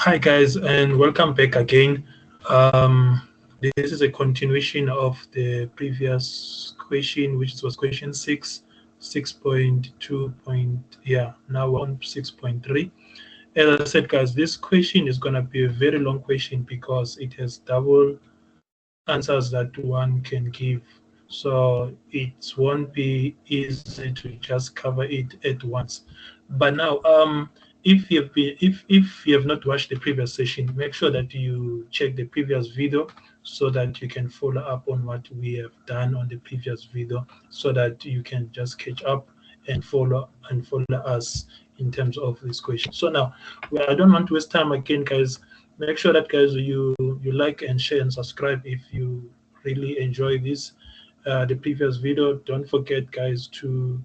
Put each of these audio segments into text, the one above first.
Hi guys, and welcome back again. This is a continuation of the previous question, which was question 6, 6.2. Yeah, now we're on 6.3. As I said, guys, this question is going to be a very long question because it has double answers that one can give. So it won't be easy to just cover it at once. But now, if you have not watched the previous session, make sure that you check the previous video so that you can follow up on what we have done on the previous video, so that you can just catch up and follow us in terms of this question. So now, well, I don't want to waste time again, guys. Make sure that, guys, you like and share and subscribe if you really enjoy this the previous video. Don't forget, guys, to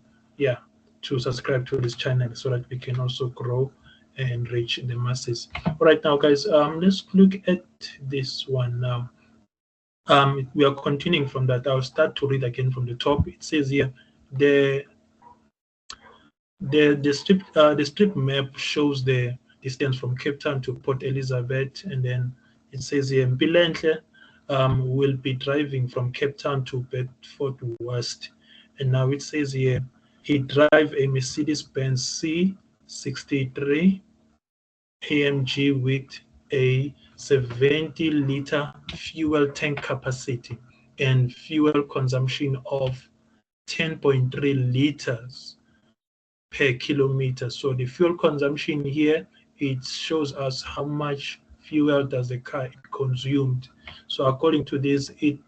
subscribe to this channel so that we can also grow and reach the masses. All right, now, guys, let's look at this one now. We are continuing from that. I'll start to read again from the top. It says here, the strip map shows the distance from Cape Town to Port Elizabeth, and then it says here Mpilenhle will be driving from Cape Town to Bedford West, and now it says here he drive a Mercedes-Benz C63 AMG with a 70-liter fuel tank capacity and fuel consumption of 10.3 liters per kilometer. So the fuel consumption here, it shows us how much fuel does the car consumed. So according to this, it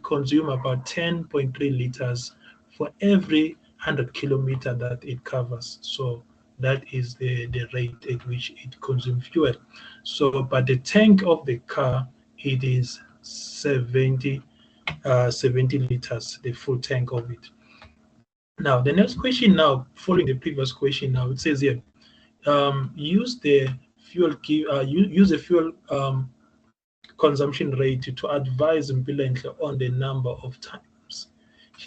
consumes about 10.3 liters for every 100 kilometer that it covers. So that is the rate at which it consumes fuel. So but the tank of the car, it is 70 liters, the full tank of it. Now, the next question now, following the previous question now, it says here, use the use the fuel consumption rate to advise Mpilenhle on the number of times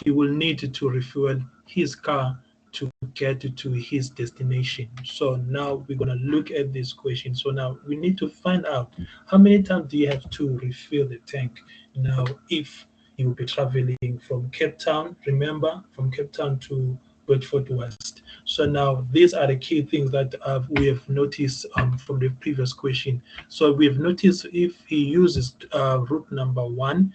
he will need to refuel his car to get to his destination. So now we're going to look at this question. So now we need to find out how many times do you have to refill the tank. Now, if you will be traveling from Cape Town, remember, from Cape Town to Bedford West. So now these are the key things that we have noticed from the previous question. So we have noticed if he uses route number one,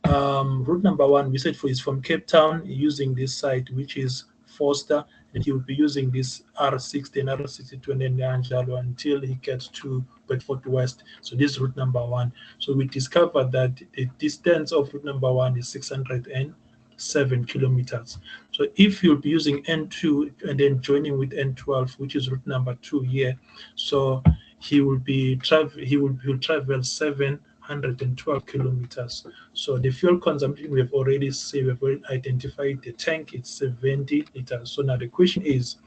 we said is from Cape Town using this site, which is Forster, and he will be using this R60 and R62 and then Anjalo until he gets to Bedford West. So this is route number one. So we discovered that the distance of route number one is 607 kilometers. So if you'll be using N2 and then joining with N12, which is route number 2 here, so he will travel 712 kilometers. So the fuel consumption we have already identified the tank, it's 70 liters. So now the question is,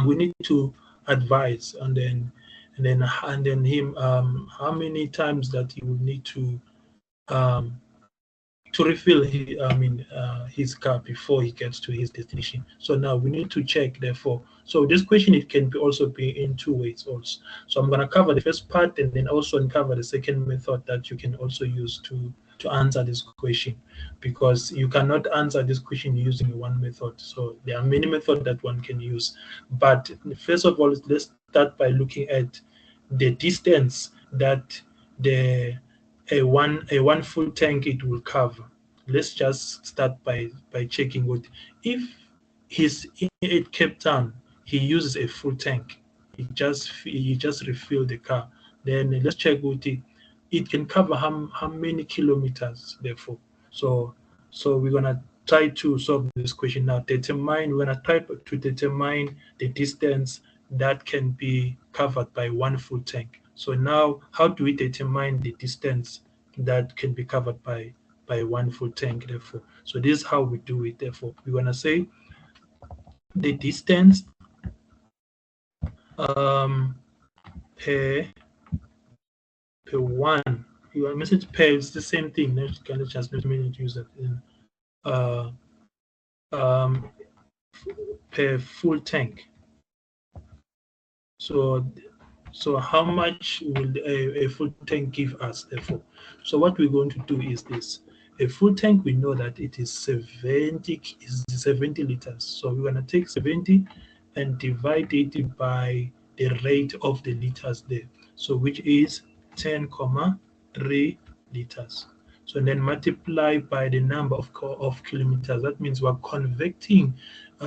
we need to advise and then him how many times that he will need to refill his car before he gets to his destination. So now we need to check, therefore. So this question, it can also be in two ways also. So I'm going to cover the first part and then also uncover the second method that you can also use to answer this question, because you cannot answer this question using one method. So there are many methods that one can use. But first of all, let's start by looking at the distance that a one full tank it will cover. Let's just start by checking what if he's at Cape Town, he uses a full tank, he just refill the car. Then let's check what it can cover how many kilometers, therefore. So we're gonna try to solve this question now. We're gonna try to determine the distance that can be covered by one full tank. So now, how do we determine the distance that can be covered by one full tank, therefore? So this is how we do it, therefore. We're going to say the distance per one. Your message per is the same thing. Let's kind of just use that in per full tank. So So how much will a full tank give us, therefore? So what we're going to do is this. A full tank, we know that it is 70 liters. So we're going to take 70 and divide it by the rate of the liters there. So which is 10,3 liters. So then multiply by the number of kilometers. That means we're converting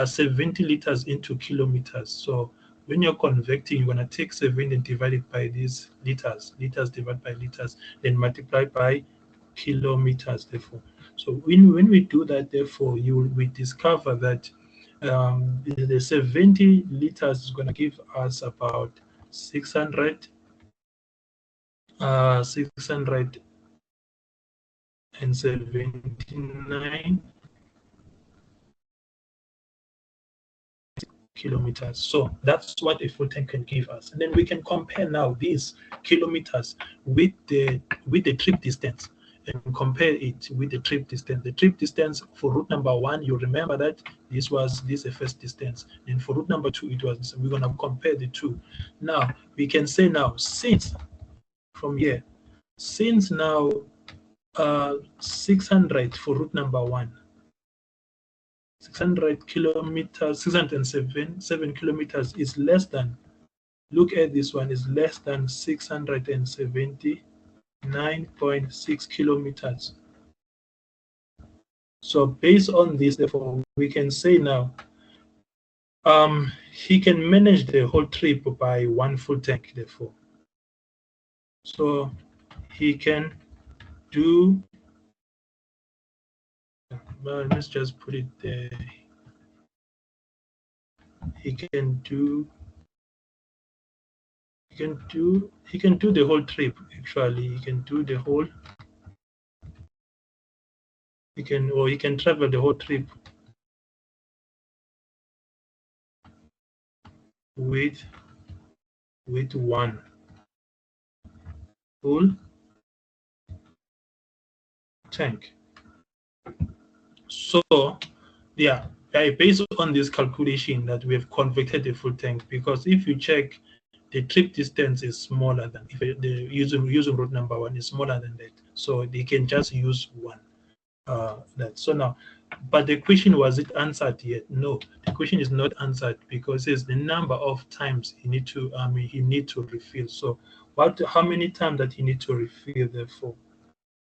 70 liters into kilometers. So when you're converting, you're going to take 7 and divide it by these liters. Liters divided by liters, then multiply by kilometers, therefore. So when we do that, therefore, we discover that the 70 liters is going to give us about 679 kilometers. So that's what a full tank can give us. And then we can compare now these kilometers with the trip distance and compare it with the trip distance. The trip distance for route number 1, you remember that this was the first distance. And for route number 2, it was this. We're going to compare the two. Now, we can say now, since from here, since now 600 for route number 1, 600 kilometers, 607 kilometers is less than, look at this one, is less than 679.6 kilometers. So based on this, therefore, we can say now, he can manage the whole trip by one full tank, therefore. So he can do, well, let's just put it there. He can do the whole trip. Actually, he can do the whole. He can travel the whole trip with one full tank. So yeah, based on this calculation that we have converted the full tank, because if you check, the trip distance is smaller than, if the using route number 1 is smaller than that, so they can just use one. That so now, but the question, was it answered yet? No, the question is not answered, because it's the number of times he need to refill. So how many times that he need to refill, therefore?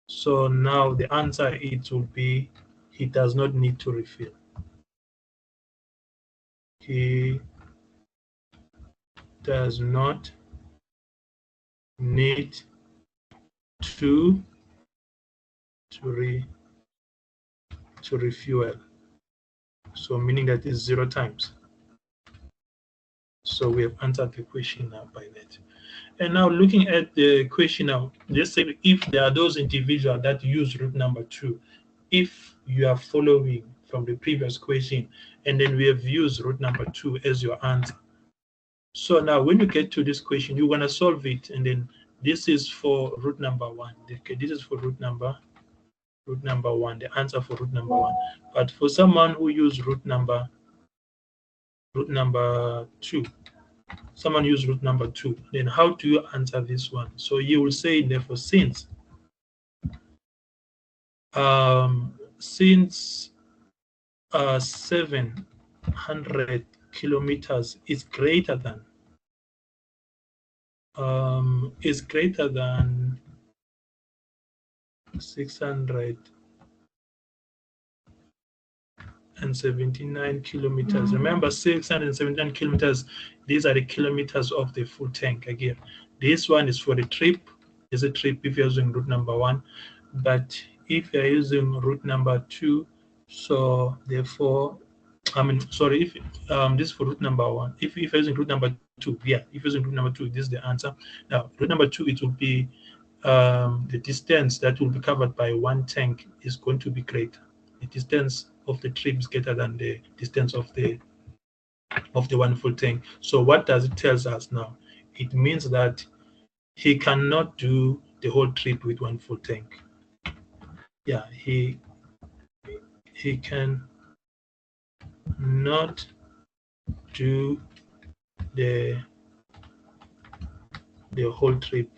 So now the answer, it will be, he does not need to refill. He does not need to refuel. So meaning that is 0 times. So we have answered the question now by that. And now looking at the question now, let's say if there are those individuals that use route number 2, if you are following from the previous question, and then we have used route number 2 as your answer. So now when you get to this question, you want to solve it, and then this is for route number 1. Okay, this is for route number 1, the answer for route number 1. But for someone who use route number 2, someone use route number 2, then how do you answer this one? So you will say, therefore, since 700 kilometers is greater than 679 kilometers. Remember, 679 kilometers, these are the kilometers of the full tank. Again, this one is for the trip. Is a trip if you're using route number 1, but if you're using route number 2, so therefore, if this is for route number 1. If you're using route number 2, yeah, if you're using route number 2, this is the answer. Now, route number 2, it will be the distance that will be covered by one tank is going to be greater. The distance of the trip is greater than the distance of the one full tank. So what does it tell us now? It means that he cannot do the whole trip with one full tank. Yeah, he can not do the the whole trip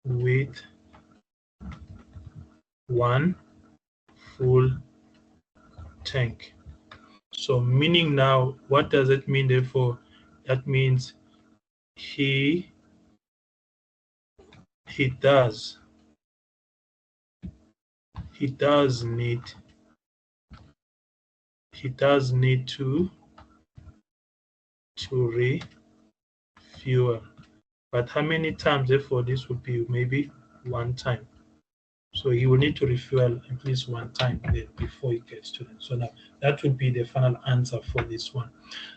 with one full tank. So meaning now, what does it mean therefore? That means he does need to refuel. But how many times therefore this would be? Maybe one time. So he will need to refuel at least one time before he gets to them. So now that would be the final answer for this one.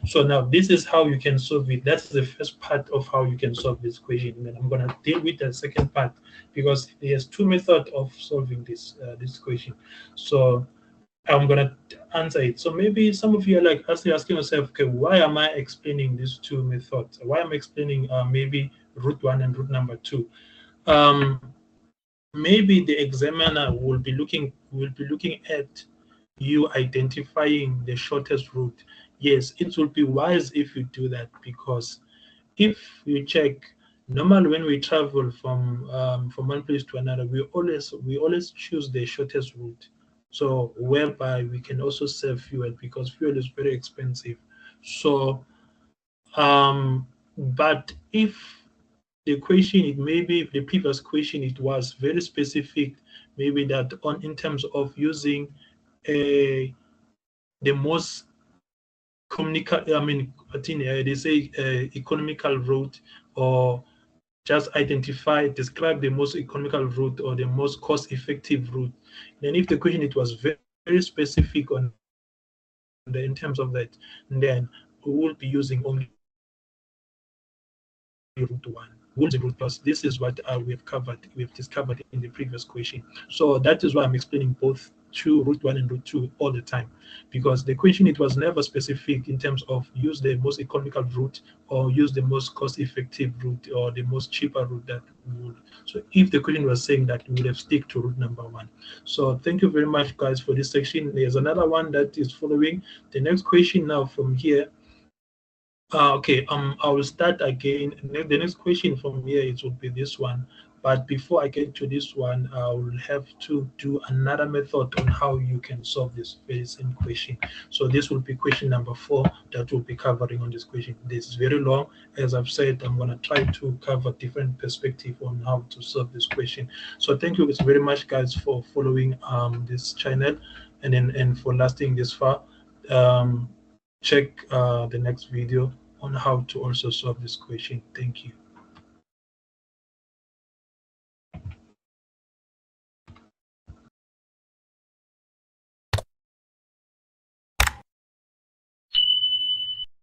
So now this is how you can solve it. That's the first part of how you can solve this question. And then I'm going to deal with the second part because there's two methods of solving this question. So I'm going to answer it. So maybe some of you are like asking yourself, okay, why am I explaining these two methods? Why am I explaining maybe route 1 and route number 2? Maybe the examiner will be looking at you identifying the shortest route. Yes, it will be wise if you do that, because if you check, normally when we travel from one place to another, we always choose the shortest route, so whereby we can also save fuel, because fuel is very expensive. So but if the question, it maybe the previous question, it was very specific, maybe that on in terms of using a the most I think they say economical route, or just describe the most economical route or the most cost effective route. Then if the question, it was very, very specific on in terms of that, then we will be using only route 1. Route plus. This is what we've discovered in the previous question. So that is why I'm explaining both route 1 and route 2 all the time, because the question, it was never specific in terms of use the most economical route or use the most cost effective route or the most cheaper route that we would. So if the question was saying that, we would have stick to route number 1. So thank you very much, guys, for this section. There's another one that is following. The next question now from here. Okay, I will start again. The next question from here, it will be this one. But before I get to this one, I will have to do another method on how you can solve this very same question. So this will be question number 4 that we'll be covering on this question. This is very long. As I've said, I'm going to try to cover different perspective on how to solve this question. So thank you very much, guys, for following this channel and for lasting this far. Check the next video on how to also solve this question. Thank you.